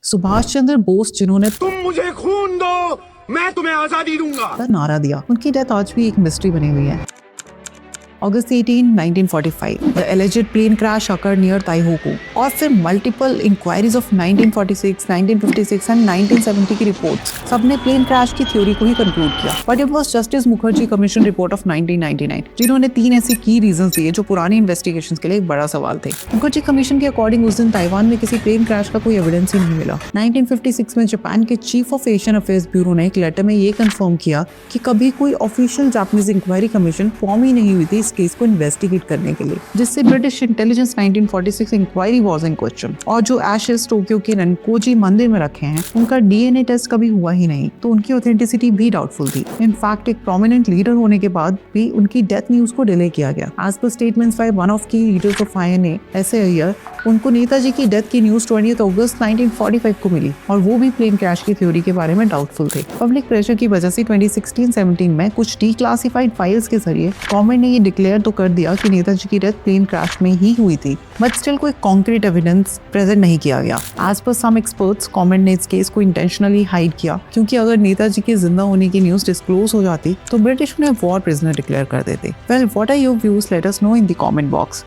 सुभाष चंद्र बोस जिन्होंने तुम मुझे खून दो, मैं तुम्हें आजादी दूंगा नारा दिया, उनकी डेथ आज भी एक मिस्ट्री बनी हुई है। August 18, 1945, the alleged plane crash occurred near Taihoku। और फिर multiple inquiries of 1946, 1956 and 1970 की रिपोर्ट्स सबने प्लेन क्रैश की थ्योरी को ही कंक्लूड किया। But it was justice Mukherjee commission report of 1999 जिन्होंने 3 ऐसी की रीजंस दिए जो पुरानी इन्वेस्टिगेशंस के लिए एक बड़ा सवाल थे। मुखर्जी कमीशन के अकॉर्डिंग उस दिन ताइवान में किसी प्लेन क्रैश का कोई एविडेंस ही नहीं मिला। 1956 में जापान के chief of Asian affairs bureau ने एक लेटर में ये कंफर्म किया कि कभी कोई official Japanese inquiry commission form ही नहीं हुई थी केस को इन्वेस्टिगेट करने के लिए, जिससे British intelligence 1946 inquiry was in question. और जो एशेस टोक्यो के रनकोजी मंदिर में रखे हैं उनका डीएनए टेस्ट कभी हुआ ही नहीं, तो उनकी ऑथेंटिसिटी भी डाउटफुल थी। इनफैक्ट एक प्रोमिनेंट लीडर होने के बाद भी उनकी डेथ न्यूज को डिले किया गया। As per statements by one of key leaders of INA S A, उनको नेताजी की डेथ की न्यूज 20 अगस्त 1945 को मिली और वो भी प्लेन क्रैश की थ्योरी के बारे में डाउटफुल थे। पब्लिक प्रेशर की वजह से 2016-17 में कुछ डीक्लासिफाइड फाइल्स के जरिए गवर्नमेंट ने ये डिक्लेयर तो कर दिया कि नेताजी की डेथ प्लेन क्रैश में ही हुई थी, बट स्टिल कोई कॉन्क्रीट एविडेंस प्रेजेंट नहीं किया गया। एज पर सम एक्सपर्ट्स, गवर्नमेंट ने इस केस को इंटेंशनली हाइड किया क्योंकि अगर नेताजी के जिंदा होने की न्यूज डिस्क्लोज हो जाती तो ब्रिटिश उन्हें वॉर प्रिजनर डिक्लेयर कर देते। Well, what are your views? Let us know in the comment box.